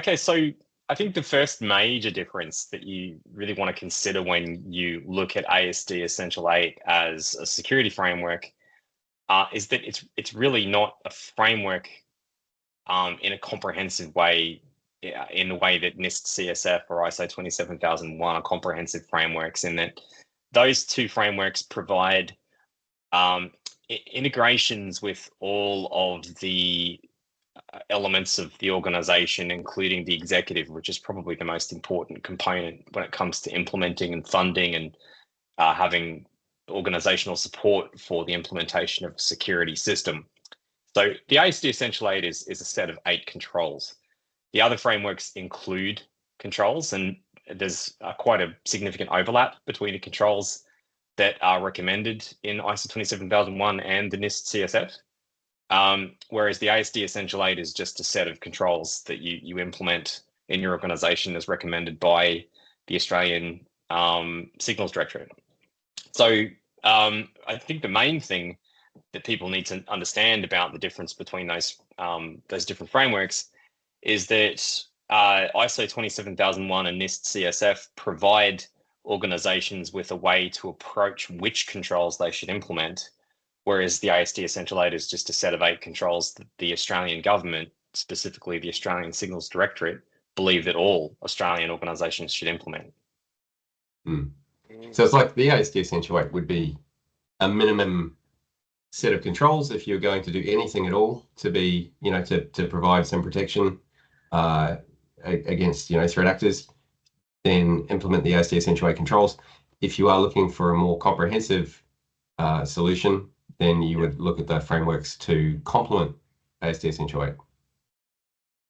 Okay, so I think the first major difference that you really want to consider when you look at ASD Essential 8 as a security framework is that it's really not a framework in a comprehensive way, in the way that NIST CSF or ISO 27001 are comprehensive frameworks, in that those two frameworks provide integrations with all of the elements of the organization, including the executive, which is probably the most important component when it comes to implementing and funding and having organizational support for the implementation of a security system. So the ASD Essential 8 is a set of 8 controls. The other frameworks include controls, and there's quite a significant overlap between the controls that are recommended in ISO 27001 and the NIST CSF. Whereas the ASD Essential 8 is just a set of controls that you implement in your organization as recommended by the Australian Signals Directorate. So I think the main thing that people need to understand about the difference between those different frameworks is that ISO 27001 and NIST CSF provide organizations with a way to approach which controls they should implement, whereas the ASD Essential 8 is just a set of 8 controls that the Australian government, specifically the Australian Signals Directorate, believe that all Australian organisations should implement. So it's like the ASD Essential 8 would be a minimum set of controls if you're going to do anything at all to be, to provide some protection against, threat actors, then implement the ASD Essential 8 controls. If you are looking for a more comprehensive solution, then you would look at the frameworks to complement ASD Essential 8.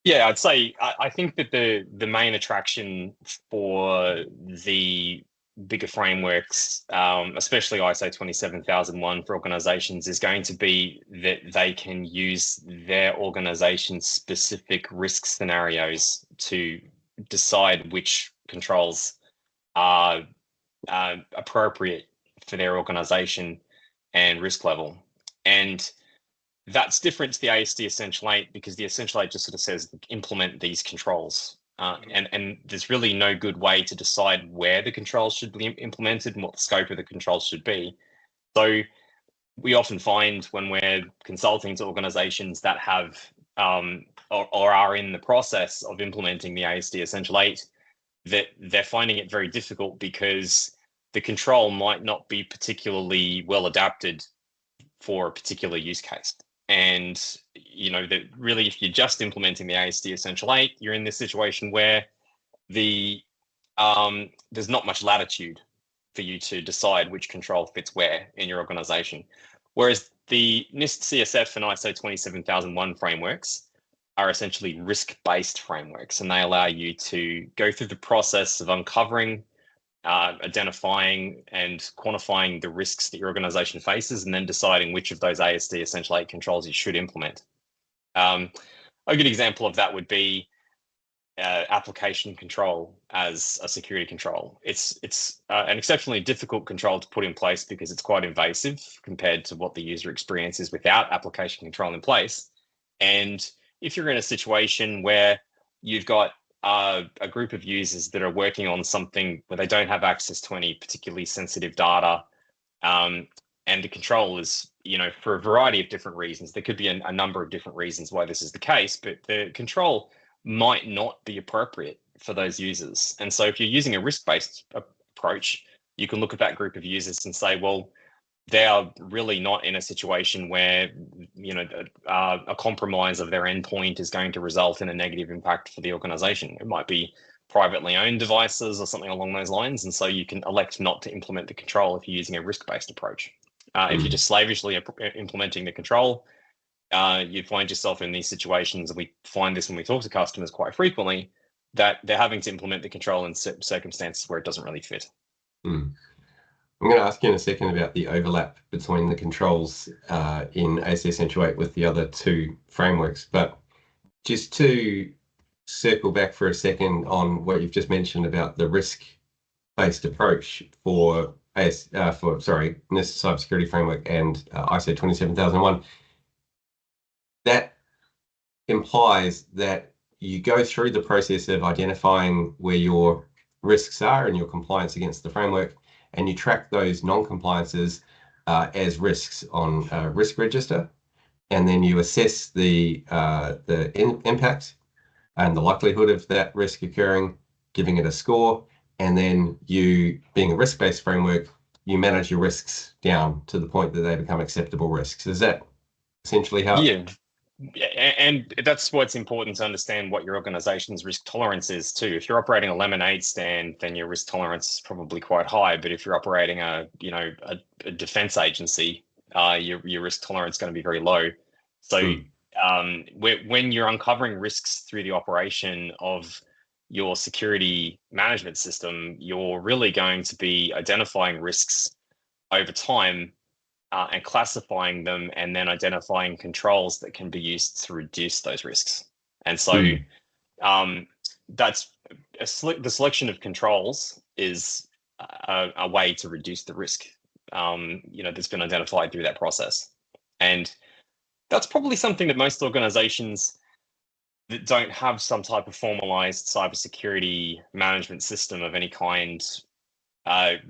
Yeah, I'd say I think that the main attraction for the bigger frameworks, especially ISO 27001 for organizations, is going to be that they can use their organization's specific risk scenarios to decide which controls are appropriate for their organization and risk level. And that's different to the ASD Essential 8 because the Essential 8 just sort of says implement these controls. And there's really no good way to decide where the controls should be implemented and what the scope of the controls should be. So we often find when we're consulting to organizations that have or are in the process of implementing the ASD Essential 8, that they're finding it very difficult because the control might not be particularly well adapted for a particular use case. And, that really, if you're just implementing the ASD Essential 8, you're in this situation where there's not much latitude for you to decide which control fits where in your organization. Whereas the NIST CSF and ISO 27001 frameworks are essentially risk-based frameworks, and they allow you to go through the process of uncovering, identifying and quantifying the risks that your organization faces, and then deciding which of those ASD Essential 8 controls you should implement. A good example of that would be application control as a security control. It's an exceptionally difficult control to put in place because it's quite invasive compared to what the user experience is without application control in place. And if you're in a situation where you've got a group of users that are working on something where they don't have access to any particularly sensitive data, and the control is, for a variety of different reasons, there could be a number of different reasons why this is the case, but the control might not be appropriate for those users. And so if you're using a risk-based approach, you can look at that group of users and say, well, they are really not in a situation where, a compromise of their endpoint is going to result in a negative impact for the organization. It might be privately owned devices or something along those lines. And so you can elect not to implement the control if you're using a risk-based approach. If you're just slavishly implementing the control, you find yourself in these situations, and we find this when we talk to customers quite frequently, that they're having to implement the control in circumstances where it doesn't really fit. I'm going to ask you in a second about the overlap between the controls in ASD Essential 8 with the other two frameworks, but just to circle back for a second on what you've just mentioned about the risk-based approach for NIST Cybersecurity Framework and ISO 27001, that implies that you go through the process of identifying where your risks are and your compliance against the framework, and you track those non-compliances as risks on a risk register, and then you assess the impact and the likelihood of that risk occurring, giving it a score, and then you, being a risk-based framework, you manage your risks down to the point that they become acceptable risks. Is that essentially how? Yeah. And that's what's important to understand what your organization's risk tolerance is too. If you're operating a lemonade stand, then your risk tolerance is probably quite high. But if you're operating a defense agency, your risk tolerance is going to be very low. So when you're uncovering risks through the operation of your security management system, you're really going to be identifying risks over time and classifying them, and then identifying controls that can be used to reduce those risks. And so that's the selection of controls is a way to reduce the risk, that's been identified through that process. And that's probably something that most organizations that don't have some type of formalized cybersecurity management system of any kind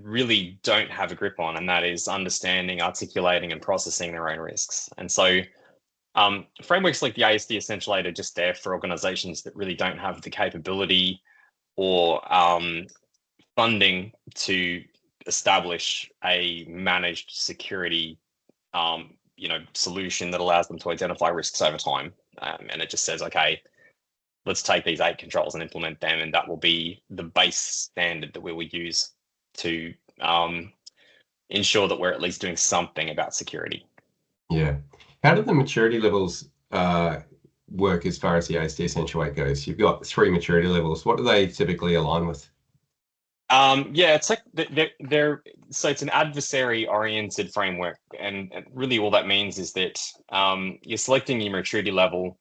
really don't have a grip on, and that is understanding, articulating, and processing their own risks. And so frameworks like the ASD Essential Eight are just there for organizations that really don't have the capability or funding to establish a managed security solution that allows them to identify risks over time. And it just says, okay, let's take these 8 controls and implement them, and that will be the base standard that we will use to ensure that we're at least doing something about security. Yeah. How do the maturity levels work as far as the ASD Essential Eight goes? You've got 3 maturity levels. What do they typically align with? It's like it's an adversary-oriented framework, and really all that means is that you're selecting your maturity level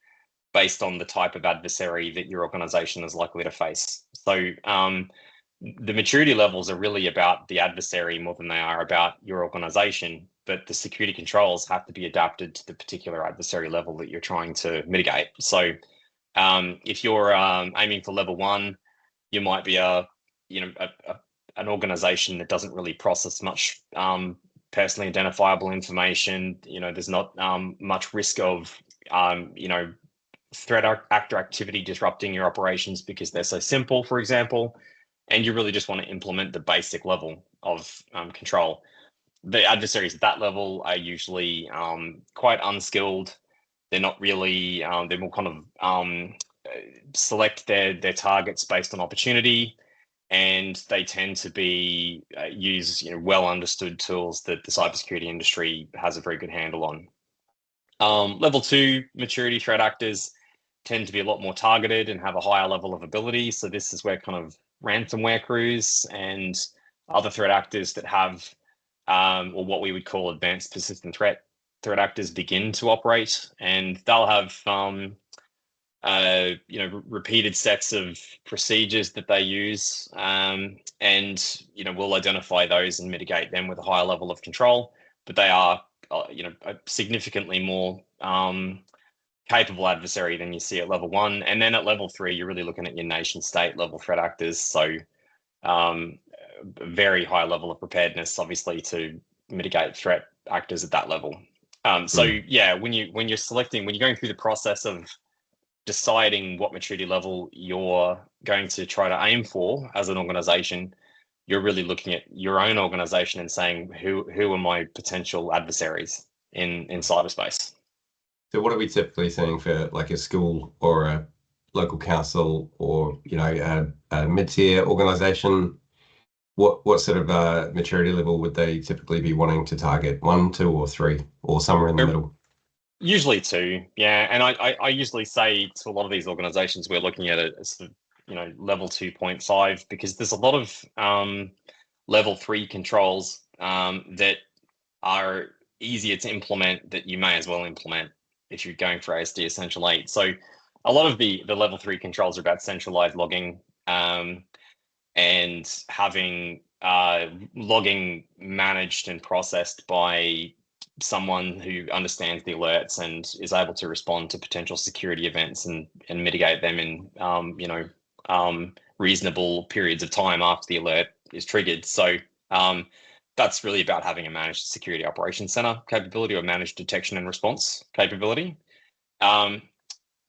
based on the type of adversary that your organization is likely to face. So the maturity levels are really about the adversary more than they are about your organization, but the security controls have to be adapted to the particular adversary level that you're trying to mitigate. So if you're aiming for level 1, you might be an organization that doesn't really process much personally identifiable information. There's not much risk of threat actor activity disrupting your operations because they're so simple, for example, and you really just want to implement the basic level of control. The adversaries at that level are usually quite unskilled. They're not really, they're more kind of select their targets based on opportunity, and they tend to be use well understood tools that the cybersecurity industry has a very good handle on. Level 2 maturity threat actors tend to be a lot more targeted and have a higher level of ability. So this is where kind of ransomware crews and other threat actors that have, or what we would call advanced persistent threat actors begin to operate, and they'll have, repeated sets of procedures that they use, and we'll identify those and mitigate them with a higher level of control. But they are, significantly more capable adversary than you see at level 1. And then at level 3, you're really looking at your nation state level threat actors. So very high level of preparedness, obviously, to mitigate threat actors at that level. So yeah, when you're going through the process of deciding what maturity level you're going to try to aim for as an organization, you're really looking at your own organization and saying, who are my potential adversaries in cyberspace? So what are we typically seeing for like a school or a local council or a mid-tier organization? What sort of maturity level would they typically be wanting to target? 1, 2, or 3, or somewhere in the middle? Usually 2, yeah. And I usually say to a lot of these organizations, we're looking at it as level 2.5, because there's a lot of level 3 controls that are easier to implement that you may as well implement if you're going for ASD Essential 8. So a lot of the level 3 controls are about centralized logging and having logging managed and processed by someone who understands the alerts and is able to respond to potential security events and mitigate them in reasonable periods of time after the alert is triggered. So that's really about having a managed security operations center capability or managed detection and response capability.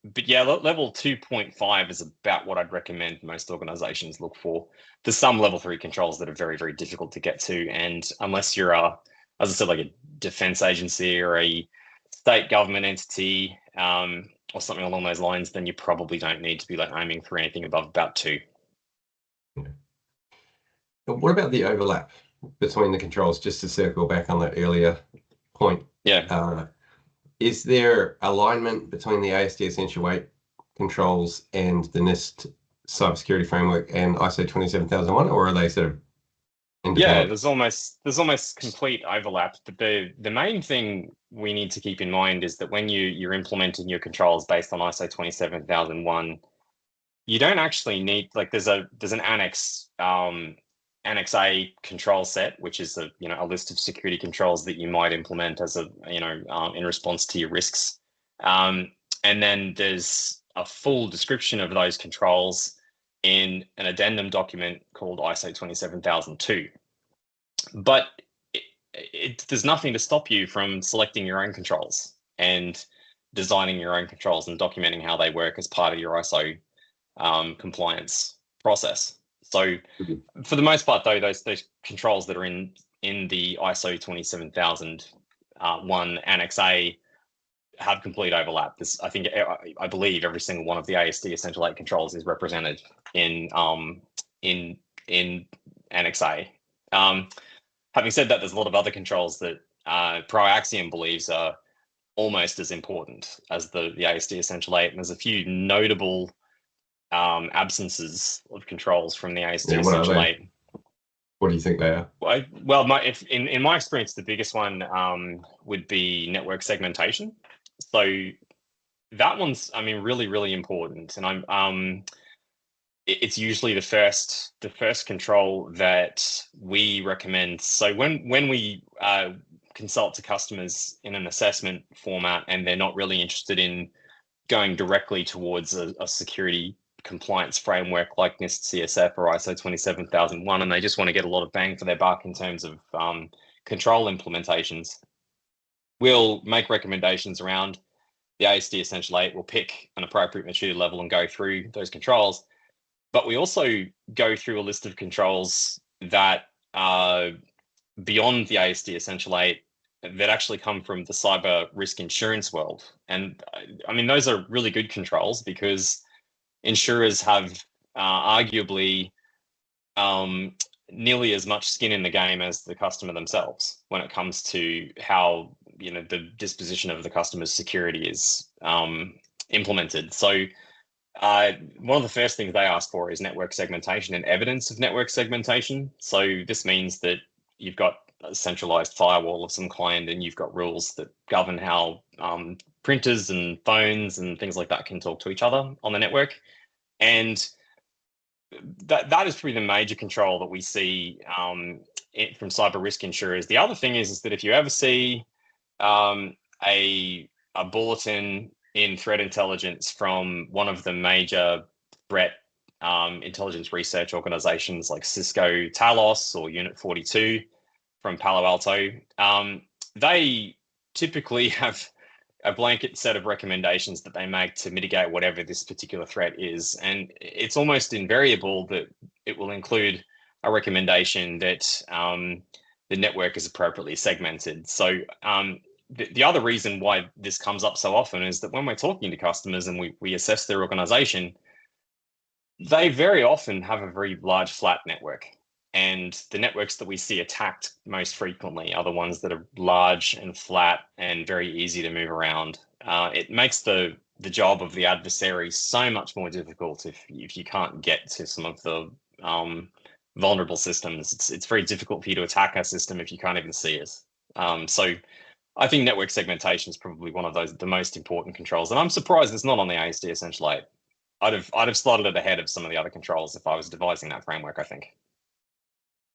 But yeah, level 2.5 is about what I'd recommend most organizations look for. There's some level 3 controls that are very, very difficult to get to. And unless you're as I said, like a defense agency or a state government entity or something along those lines, then you probably don't need to be like aiming for anything above about 2. Yeah. What about the overlap between the controls, just to circle back on that earlier point? Yeah. Is there alignment between the ASD Essential 8 controls and the NIST Cybersecurity Framework and ISO 27001, or are they sort of independent? Yeah, there's almost complete overlap. But the main thing we need to keep in mind is that when you're implementing your controls based on ISO 27001, you don't actually need, like, there's an Annex A control set, which is a list of security controls that you might implement as in response to your risks. And then there's a full description of those controls in an addendum document called ISO 27002. But there's nothing to stop you from selecting your own controls and designing your own controls and documenting how they work as part of your ISO compliance process. So for the most part, though, those controls that are in the ISO 27001 Annex A have complete overlap. I believe every single one of the ASD Essential 8 controls is represented in Annex A. Having said that, there's a lot of other controls that Proaxiom believes are almost as important as the ASD Essential 8, and there's a few notable absences of controls from the ASD Essential 8. What do you think they are? Well, in my experience, the biggest one would be network segmentation. So that one's, really, really important, and it's usually the first control that we recommend. So when we consult to customers in an assessment format, and they're not really interested in going directly towards a security compliance framework like NIST CSF or ISO 27001, and they just want to get a lot of bang for their buck in terms of control implementations, we'll make recommendations around the ASD Essential 8. We'll pick an appropriate maturity level and go through those controls. But we also go through a list of controls that are beyond the ASD Essential 8 that actually come from the cyber risk insurance world. And those are really good controls because insurers have arguably nearly as much skin in the game as the customer themselves when it comes to how the disposition of the customer's security is implemented. So one of the first things they ask for is network segmentation and evidence of network segmentation. So this means that you've got a centralized firewall of some kind, and you've got rules that govern how printers and phones and things like that can talk to each other on the network. And that is probably the major control that we see from cyber risk insurers. The other thing is that if you ever see a bulletin in threat intelligence from one of the major threat intelligence research organizations like Cisco Talos or Unit 42 from Palo Alto, they typically have a blanket set of recommendations that they make to mitigate whatever this particular threat is. And it's almost invariable that it will include a recommendation that the network is appropriately segmented. So the other reason why this comes up so often is that when we're talking to customers and we assess their organization, they very often have a very large flat network. And the networks that we see attacked most frequently are the ones that are large and flat and very easy to move around. It makes the job of the adversary so much more difficult if you can't get to some of the vulnerable systems. It's very difficult for you to attack a system if you can't even see it. So I think network segmentation is probably one of the most important controls, and I'm surprised it's not on the ASD Essential 8. I'd have slotted it ahead of some of the other controls if I was devising that framework, I think.